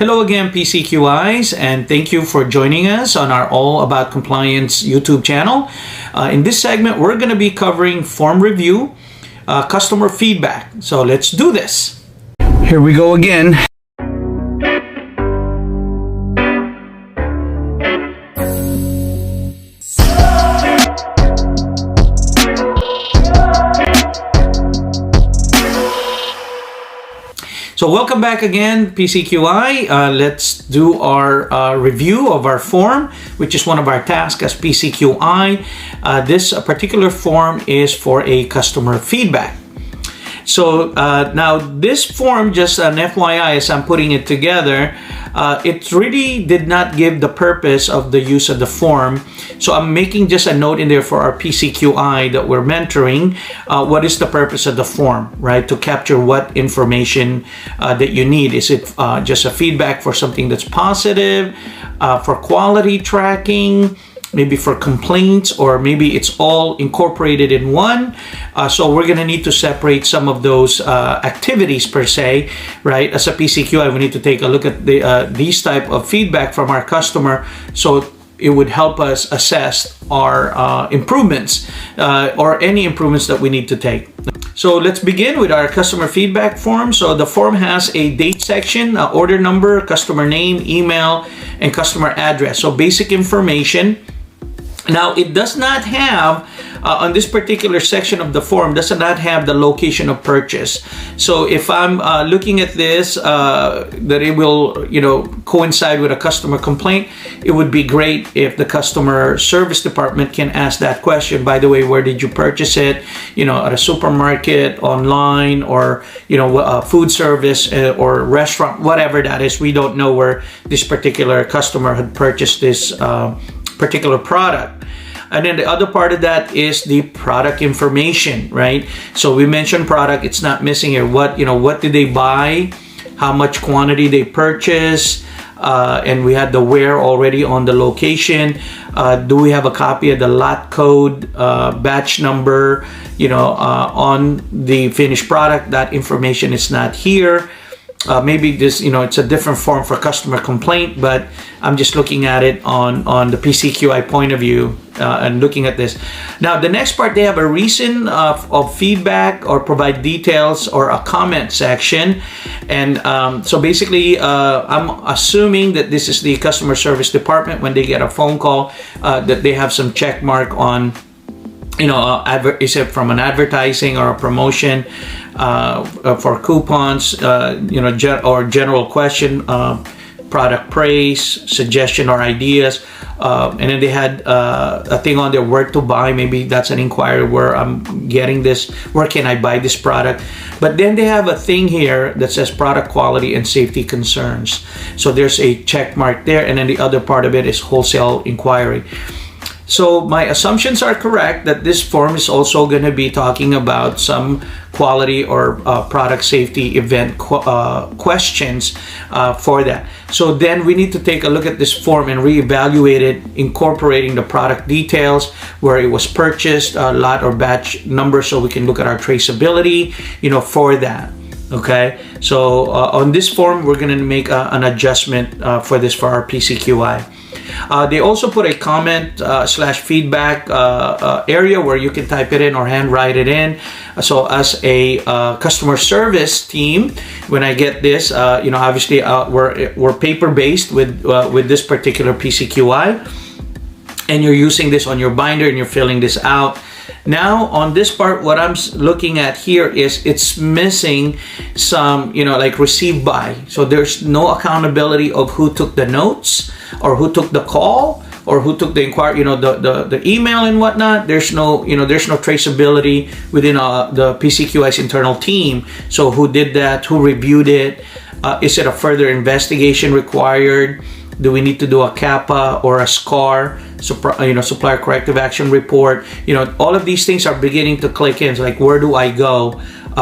Hello again, PCQIs, and thank you for joining us on our All About Compliance YouTube channel. In this segment, we're going to be covering form review, customer feedback. So let's do this. Here we go again. So welcome back again, PCQI. Let's do our review of our form, which is one of our tasks as PCQI. This particular form is for a customer feedback. So now this form, just an FYI as I'm putting it together, it really did not give the purpose of the use of the form. So I'm making just a note in there for our PCQI that we're mentoring. What is the purpose of the form, right? To capture what information that you need. Is it just a feedback for something that's positive, for quality tracking, maybe for complaints, or maybe it's all incorporated in one. So we're gonna need to separate some of those activities per se, right? As a PCQI, we need to take a look at these type of feedback from our customer, so it would help us assess our improvements or any improvements that we need to take. So let's begin with our customer feedback form. So the form has a date section, order number, customer name, email, and customer address. So basic information. Now, it does not have, on this particular section of the form, does not have the location of purchase. So if I'm looking at this, that it will, coincide with a customer complaint, it would be great if the customer service department can ask that question. By the way, where did you purchase it? At a supermarket, online, or, food service or restaurant, whatever that is. We don't know where this particular customer had purchased this particular product. And then the other part of that is the product information, right? So we mentioned product, it's not missing here. What did they buy, how much quantity they purchased, and we had the where already on the location. Do we have a copy of the lot code, batch number, on the finished product? That information is not here. Maybe this, it's a different form for customer complaint, but I'm just looking at it on the PCQI point of view and looking at this. Now, the next part, they have a reason of feedback or provide details or a comment section. And so basically, I'm assuming that this is the customer service department when they get a phone call that they have some check mark on, is it from an advertising or a promotion for coupons, or general question, product praise, suggestion or ideas. And then they had a thing on there, where to buy. Maybe that's an inquiry, where I'm getting this, where can I buy this product? But then they have a thing here that says product quality and safety concerns. So there's a check mark there. And then the other part of it is wholesale inquiry. So my assumptions are correct that this form is also going to be talking about some quality or product safety event questions for that. So then we need to take a look at this form and reevaluate it, incorporating the product details, where it was purchased, lot or batch number, so we can look at our traceability, for that. Okay, so on this form, we're going to make an adjustment for this for our PCQI. They also put a comment / feedback area where you can type it in or handwrite it in. So as a customer service team, when I get this, obviously we're paper based with this particular PCQI, and you're using this on your binder and you're filling this out. Now on this part, what I'm looking at here is it's missing some, like received by. So there's no accountability of who took the notes or who took the call or who took the inquiry, the email and whatnot. There's no traceability within the PCQI's internal team. So who did that? Who reviewed it? Is it a further investigation required? Do we need to do a CAPA or a SCAR, supplier corrective action report? All of these things are beginning to click in. So like, where do I go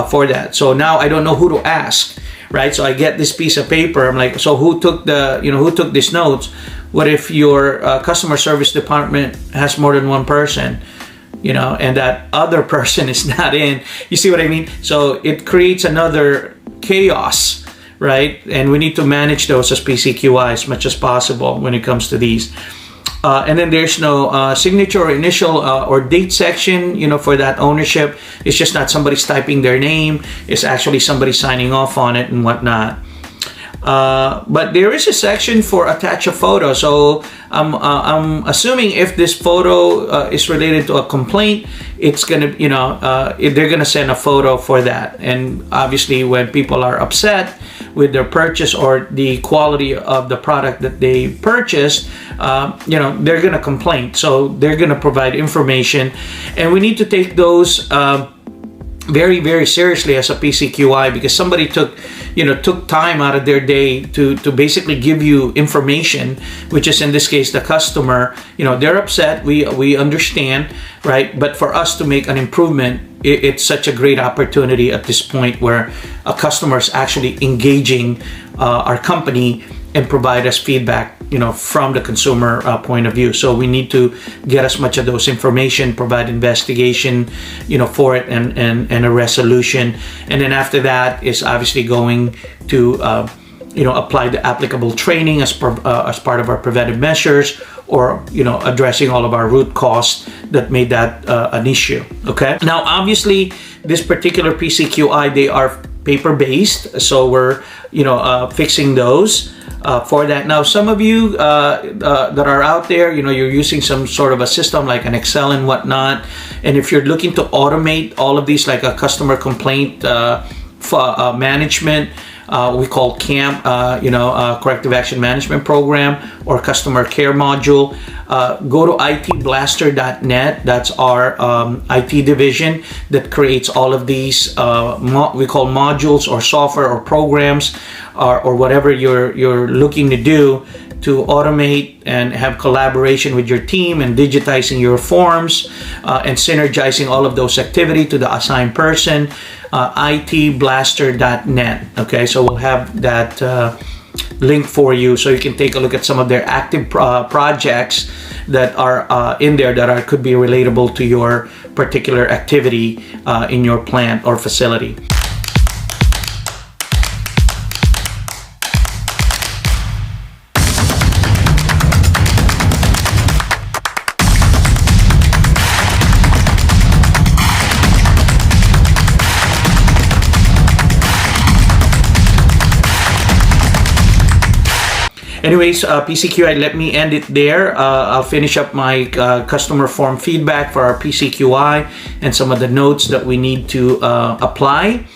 for that? So now I don't know who to ask, right? So I get this piece of paper. I'm like, so who took who took these notes? What if your customer service department has more than one person, and that other person is not in? You see what I mean? So it creates another chaos right? And we need to manage those as PCQI as much as possible when it comes to these. And then there's no signature or initial or date section, for that ownership. It's just not somebody's typing their name. It's actually somebody signing off on it and whatnot. But there is a section for attach a photo. So I'm assuming if this photo is related to a complaint, it's gonna, they're gonna send a photo for that. And obviously, when people are upset with their purchase or the quality of the product that they purchased, they're gonna complain. So they're gonna provide information, and we need to take those very, very seriously as a PCQI, because somebody took time out of their day to basically give you information, which is in this case the customer. They're upset. We understand, right? But for us to make an improvement, it's such a great opportunity at this point where a customer is actually engaging our company and provide us feedback, from the consumer point of view. So we need to get as much of those information, provide investigation, for it, and a resolution. And then after that is obviously going to, apply the applicable training as part of our preventive measures, or addressing all of our root cause that made that an issue. Okay. Now, obviously, this particular PCQI, they are paper-based, so we're fixing those. For that. Now, some of you that are out there, you're using some sort of a system like an Excel and whatnot. And if you're looking to automate all of these, like a customer complaint management, we call CAMP, Corrective Action Management Program, or Customer Care Module, go to itblaster.net. That's our IT division that creates all of these we call modules or software or programs or whatever you're looking to do to automate and have collaboration with your team and digitizing your forms and synergizing all of those activity to the assigned person. itblaster.net. Okay, so we'll have that link for you so you can take a look at some of their active projects that are in there that could be relatable to your particular activity in your plant or facility. Anyways, PCQI, let me end it there. I'll finish up my customer form feedback for our PCQI and some of the notes that we need to apply.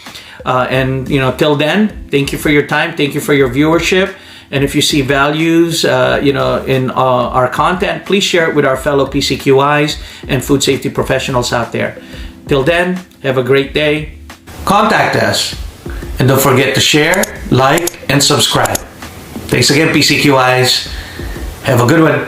And till then, thank you for your time. Thank you for your viewership. And if you see values, in our content, please share it with our fellow PCQIs and food safety professionals out there. Till then, have a great day. Contact us. And don't forget to share, like, and subscribe. Thanks again, PCQIs. Have a good one.